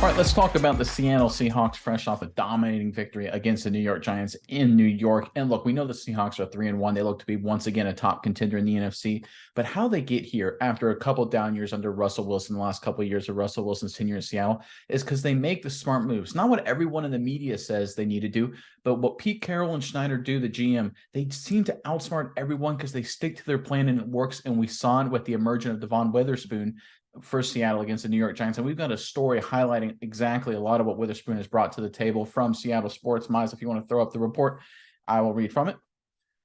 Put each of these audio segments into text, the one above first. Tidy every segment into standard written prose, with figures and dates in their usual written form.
right, let's talk about the Seattle Seahawks fresh off a dominating victory against the New York Giants in New York. And look, we know the Seahawks are 3-1. They look to be once again a top contender in the NFC. But how they get here after a couple down years under Russell Wilson, the last couple of years of Russell Wilson's tenure in Seattle, is because they make the smart moves. Not what everyone in the media says they need to do, but what Pete Carroll and Schneider do, the GM, they seem to outsmart everyone because they stick to their plan and it works. And we saw it with the emergence of Devon Witherspoon for Seattle against the New York Giants. And we've got a story highlighting exactly a lot of what Witherspoon has brought to the table from Seattle sports. Miles, if you want to throw up the report, I will read from it.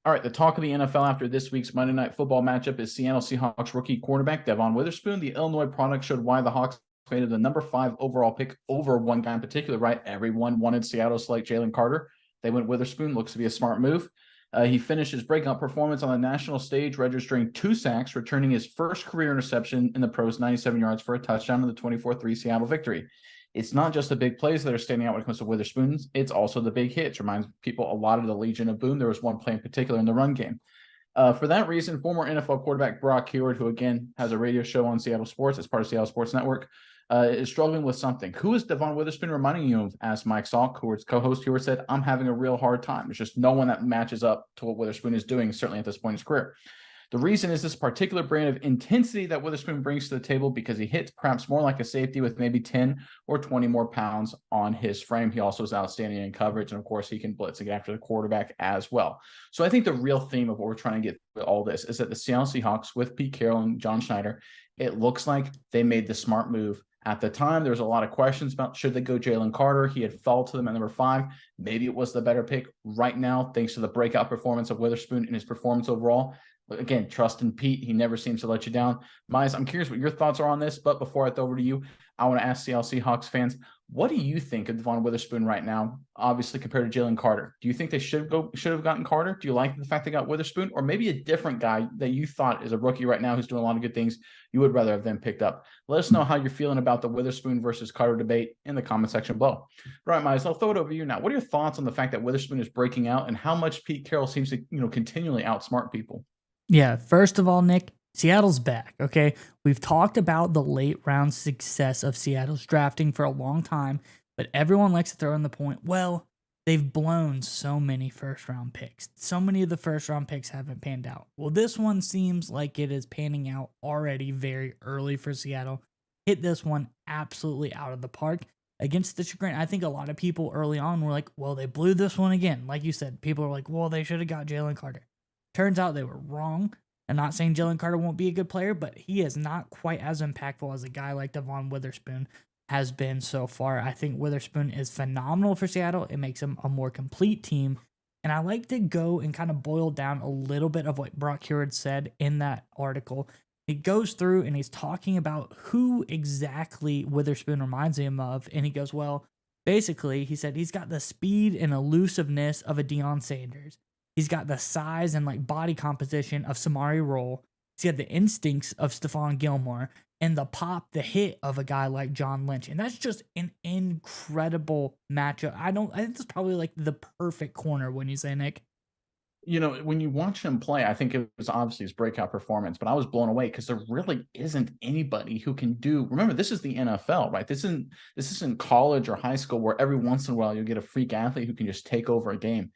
All right, the talk of the NFL after this week's Monday Night Football matchup is Seattle Seahawks rookie quarterback Devon Witherspoon. The Illinois product showed why the Hawks made it the number 5 overall pick over one guy in particular, right? Everyone wanted Seattle to select Jalen Carter. They went Witherspoon. Looks to be a smart move. He finished his breakout performance on the national stage, registering 2 sacks, returning his first career interception in the pros, 97 yards for a touchdown in the 24-3 Seattle victory. It's not just the big plays that are standing out when it comes to Witherspoon. It's also the big hits. Reminds people a lot of the Legion of Boom. There was one play in particular in the run game. For that reason, former NFL quarterback Brock Heward, who again has a radio show on Seattle Sports as part of Seattle Sports Network, is struggling with something. Who is Devon Witherspoon reminding you of? Asked Mike Salk, Heward's co-host. Heward said, I'm having a real hard time. There's just no one that matches up to what Witherspoon is doing, certainly at this point in his career. The reason is this particular brand of intensity that Witherspoon brings to the table because he hits perhaps more like a safety with maybe 10 or 20 more pounds on his frame. He also is outstanding in coverage, and of course, he can blitz and get after the quarterback as well. So I think the real theme of what we're trying to get with all this is that the Seattle Seahawks with Pete Carroll and John Schneider, it looks like they made the smart move. At the time, there was a lot of questions about should they go Jalen Carter. He had fallen to them at number 5. Maybe it was the better pick. Right now, thanks to the breakout performance of Witherspoon and his performance overall, again, trust in Pete. He never seems to let you down. Miles, I'm curious what your thoughts are on this, but before I throw over to you, I want to ask Seattle Seahawks fans, what do you think of Devon Witherspoon right now, obviously compared to Jalen Carter? Do you think they should have gotten Carter? Do you like the fact they got Witherspoon? Or maybe a different guy that you thought is a rookie right now who's doing a lot of good things you would rather have them picked up? Let us know how you're feeling about the Witherspoon versus Carter debate in the comment section below. All right, Miles, I'll throw it over to you now. What are your thoughts on the fact that Witherspoon is breaking out and how much Pete Carroll seems to continually outsmart people? Yeah, first of all, Nick, Seattle's back, okay? We've talked about the late round success of Seattle's drafting for a long time, but everyone likes to throw in the point, well, they've blown so many first-round picks. So many of the first-round picks haven't panned out. Well, this one seems like it is panning out already very early for Seattle. Hit this one absolutely out of the park. Against the chagrin, I think a lot of people early on were like, well, they blew this one again. Like you said, people were like, well, they should have got Jalen Carter. Turns out they were wrong. I'm not saying Jalen Carter won't be a good player, but he is not quite as impactful as a guy like Devon Witherspoon has been so far. I think Witherspoon is phenomenal for Seattle. It makes him a more complete team. And I like to go and kind of boil down a little bit of what Brock Heward said in that article. He goes through and he's talking about who exactly Witherspoon reminds him of. And he goes, well, basically, he said he's got the speed and elusiveness of a Deion Sanders. He's got the size and body composition of Samari Rolle. He's got the instincts of Stephon Gilmore and the pop, the hit of a guy like John Lynch. And that's just an incredible matchup. I think that's probably the perfect corner, wouldn't you say, Nick? When you watch him play, I think it was obviously his breakout performance, but I was blown away because there really isn't anybody who can do. Remember, this is the NFL, right? This isn't college or high school where every once in a while you get a freak athlete who can just take over a game.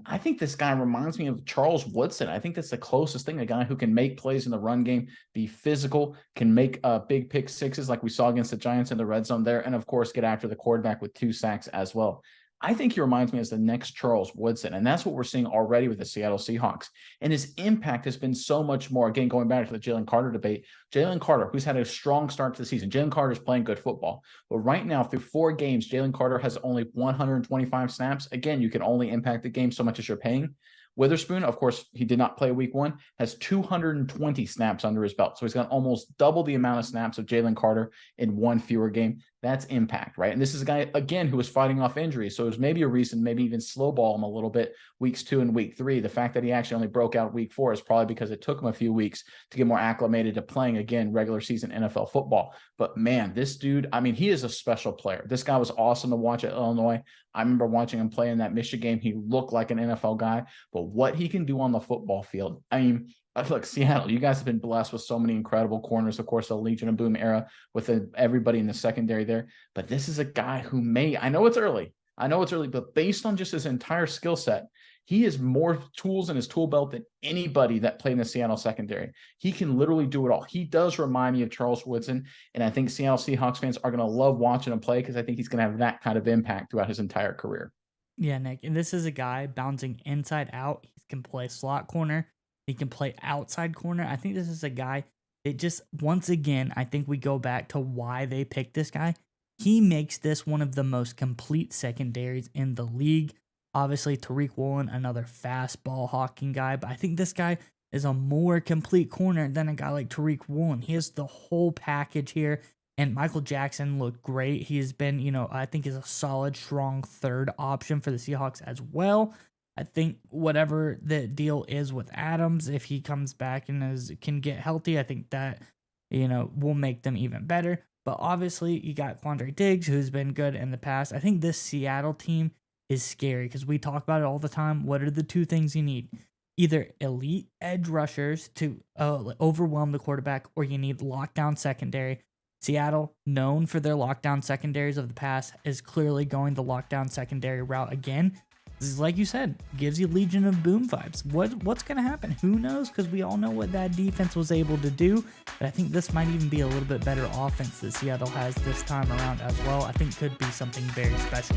I think this guy reminds me of Charles Woodson. I think that's the closest thing, a guy who can make plays in the run game, be physical, can make big pick sixes like we saw against the Giants in the red zone there, and of course get after the quarterback with 2 sacks as well. I think he reminds me as the next Charles Woodson, and that's what we're seeing already with the Seattle Seahawks. And his impact has been so much more. Again, going back to the Jalen Carter debate, Jalen Carter, who's had a strong start to the season. Jalen Carter is playing good football. But right now, through 4 games, Jalen Carter has only 125 snaps. Again, you can only impact the game so much as you're paying. Witherspoon, of course, he did not play week 1, has 220 snaps under his belt. So he's got almost double the amount of snaps of Jalen Carter in 1 fewer game. That's impact, right? And this is a guy, again, who was fighting off injuries. So there's maybe a reason, maybe even slow ball him a little bit weeks 2 and week 3. The fact that he actually only broke out week 4 is probably because it took him a few weeks to get more acclimated to playing, again, regular season NFL football. But man, this dude, he is a special player. This guy was awesome to watch at Illinois. I remember watching him play in that Michigan game. He looked like an NFL guy, but what he can do on the football field, Look, Seattle, you guys have been blessed with so many incredible corners. Of course, the Legion of Boom era with everybody in the secondary there. But this is a guy who I know it's early. I know it's early, but based on just his entire skill set, he has more tools in his tool belt than anybody that played in the Seattle secondary. He can literally do it all. He does remind me of Charles Woodson. And I think Seattle Seahawks fans are going to love watching him play because I think he's going to have that kind of impact throughout his entire career. Yeah, Nick. And this is a guy bouncing inside out. He can play slot corner. He can play outside corner. I think this is a guy that just, once again, I think we go back to why they picked this guy. He makes this one of the most complete secondaries in the league. Obviously, Tariq Woolen, another fast ball hawking guy, but I think this guy is a more complete corner than a guy like Tariq Woolen. He has the whole package here, and Michael Jackson looked great. He has been, I think is a solid, strong third option for the Seahawks as well. I think whatever the deal is with Adams, if he comes back and can get healthy, I think that, will make them even better. But obviously, you got Quandre Diggs, who's been good in the past. I think this Seattle team is scary because we talk about it all the time. What are the two things you need? Either elite edge rushers to overwhelm the quarterback, or you need lockdown secondary. Seattle, known for their lockdown secondaries of the past, is clearly going the lockdown secondary route again. This is, like you said, gives you Legion of Boom vibes. What's going to happen? Who knows? Because we all know what that defense was able to do. But I think this might even be a little bit better offense that Seattle has this time around as well. I think could be something very special.